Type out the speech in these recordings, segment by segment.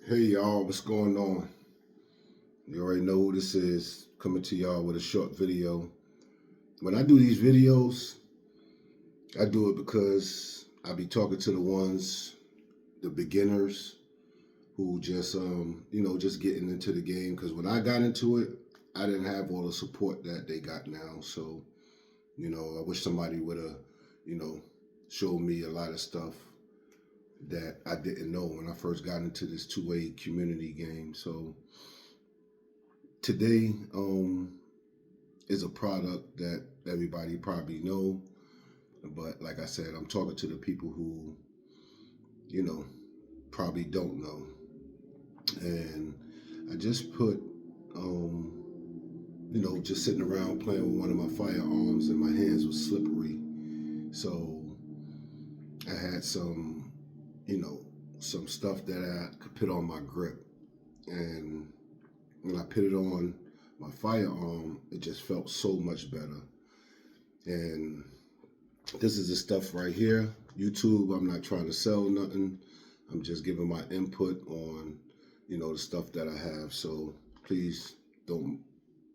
Hey y'all, what's going on? You already know who this is, coming to y'all with a short video. When I do these videos, I do it because I be talking to the ones, the beginners who just getting into the game. Because when I got into it, I didn't have all the support that they got now. So, I wish somebody would have, you know, showed me a lot of stuff that I didn't know when I first got into this two-way community game. So today, is a product that everybody probably know, but like I said, I'm talking to the people who, you know, probably don't know. And I just put, just sitting around playing with one of my firearms, and my hands was slippery. So I had you know, some stuff that I could put on my grip. And when I put it on my firearm, it just felt so much better. And this is the stuff right here. YouTube, I'm not trying to sell nothing. I'm just giving my input on, the stuff that I have. So please don't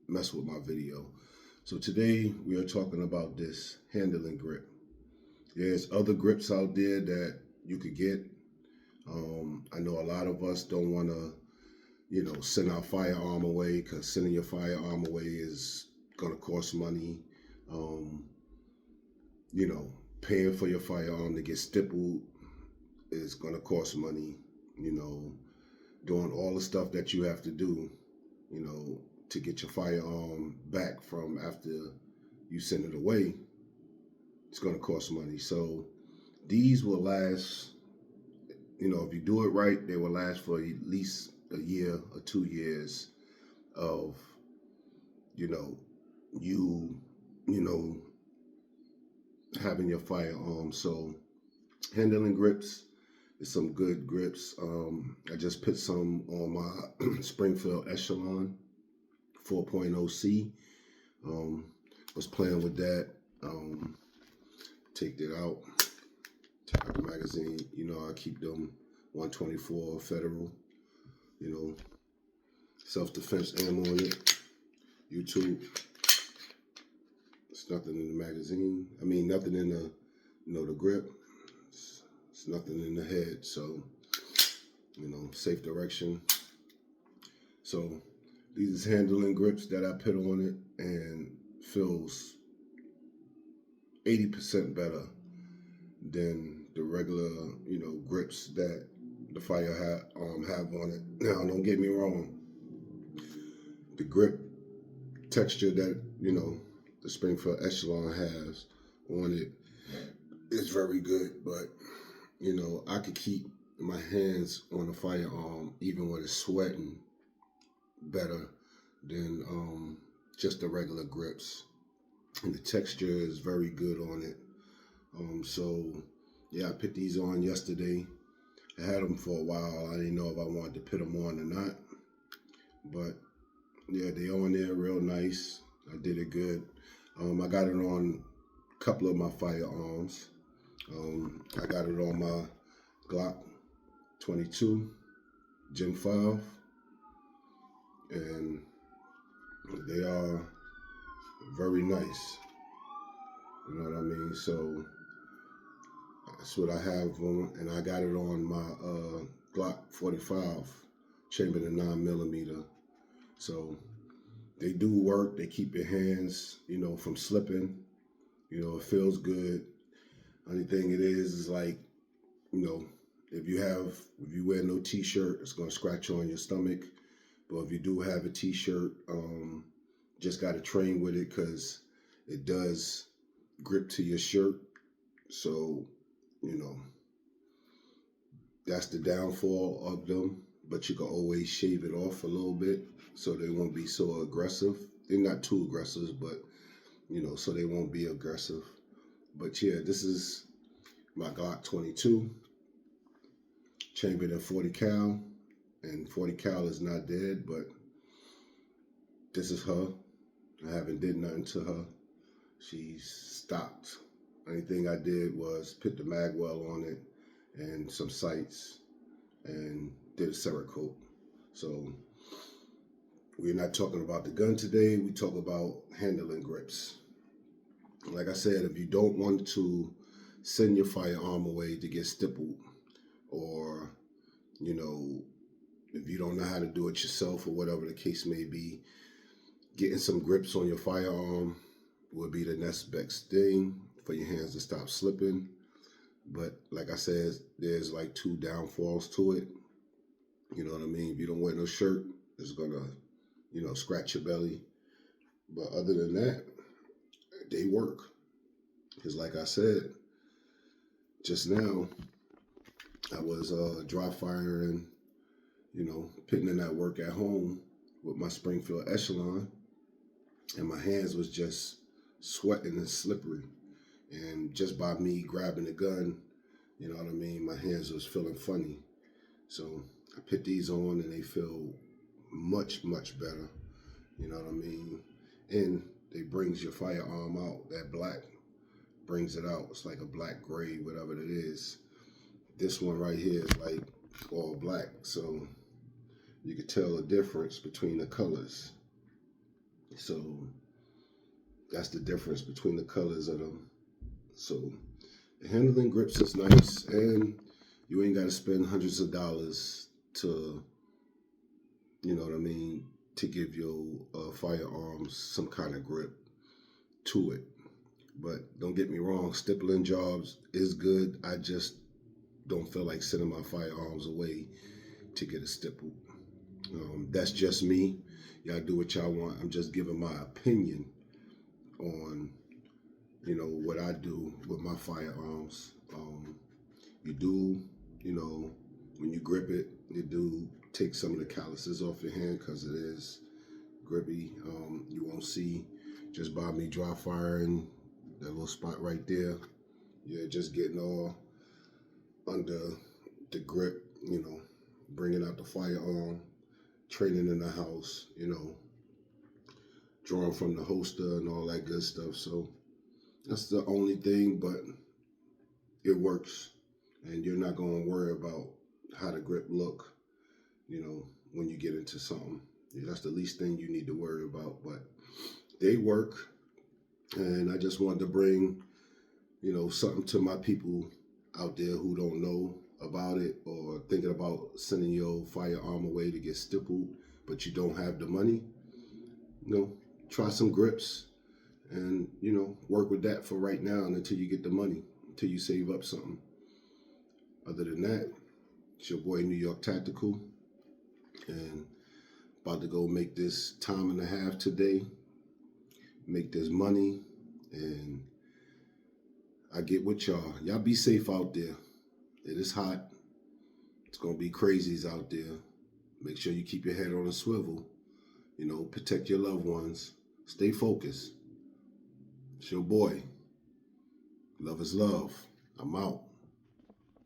mess with my video. So today we are talking about this handling grip. There's other grips out there that you could get. I know a lot of us don't want to, send our firearm away, because sending your firearm away is going to cost money. Um, Paying for your firearm to get stippled is going to cost money. You know, Doing all the stuff that you have to do, to get your firearm back from after you send it away, it's going to cost money. So these will last, if you do it right, they will last for at least a year or 2 years of, you know, you, you know, having your firearm. So handling grips is some good grips. I just put some on my Springfield Echelon 4.0C. Was playing with that. Take that out. Take out the magazine. I keep them 124 Federal. Self-defense ammo on it. YouTube. It's nothing in the magazine. I mean, nothing in the grip. It's nothing in the head. So, safe direction. So these handling grips that I put on it, and feels 80% better than the regular, grips that the have on it. Now, don't get me wrong. The grip texture that, the Springfield Echelon has on it is very good, but, I could keep my hands on the firearm, even when it's sweating, better than just the regular grips. And the texture is very good on it. So yeah, I put these on yesterday. I had them for a while. I didn't know if I wanted to put them on or not, but yeah, they on there real nice. I did it good. I got it on a couple of my firearms. I got it on my Glock 22 Gen 5, and they are very nice. You know what I mean? So that's what I have on, and I got it on my Glock 45 chambered in 9mm. So they do work. They keep your hands, from slipping. It feels good. Only thing it is like, you know, if you wear no t-shirt, it's gonna scratch on your stomach. But if you do have a t-shirt, just gotta train with it, because it does grip to your shirt. So, you know, that's the downfall of them. But you can always shave it off a little bit so they won't be so aggressive. They're not too aggressive, but so they won't be aggressive. But yeah, this is my Glock 22, chambered in 40 cal, and 40 cal is not dead, but this is her. I haven't did nothing to her. She's stopped. Anything I did was put the mag well on it and some sights, and did a Cerakote. So we're not talking about the gun today. We talk about handling grips. Like I said, if you don't want to send your firearm away to get stippled, or, you know, if you don't know how to do it yourself or whatever the case may be, getting some grips on your firearm would be the next best thing for your hands to stop slipping. But like I said, there's like 2 downfalls to it. You know what I mean? If you don't wear no shirt, it's gonna, scratch your belly. But other than that, they work. Because like I said just now, I was dry firing, putting in that work at home with my Springfield Echelon, and my hands was just sweating and slippery. And just by me grabbing the gun, you know what I mean, my hands was feeling funny. So I put these on and they feel much, much better. You know what I mean? And it brings your firearm out. That black brings it out. It's like a black gray, whatever it is. This one right here is like all black. So you can tell the difference between the colors. So that's the difference between the colors of them. So the handling grips is nice, and you ain't got to spend hundreds of dollars to, you know what I mean, to give your firearms some kind of grip to it. But don't get me wrong, stippling jobs is good. I just don't feel like sending my firearms away to get a stipple. That's just me. Y'all do what y'all want. I'm just giving my opinion on, what I do with my firearms. You do, when you grip it, you do take some of the calluses off your hand because it is grippy. You won't see just by me dry firing that little spot right there. You're just getting all under the grip, bringing out the firearm, training in the house, drawing from the holster and all that good stuff. So that's the only thing, but it works. And you're not going to worry about how the grip look, when you get into something. That's the least thing you need to worry about, but they work. And I just wanted to bring, something to my people out there who don't know about it or thinking about sending your firearm away to get stippled, but you don't have the money. Try some grips and, work with that for right now and until you get the money, until you save up something. Other than that, it's your boy New York Tactical, and about to go make this time and a half today, make this money, and I get with y'all. Y'all be safe out there. It is hot. It's going to be crazies out there. Make sure you keep your head on a swivel. Protect your loved ones. Stay focused. It's your boy. Love is love. I'm out.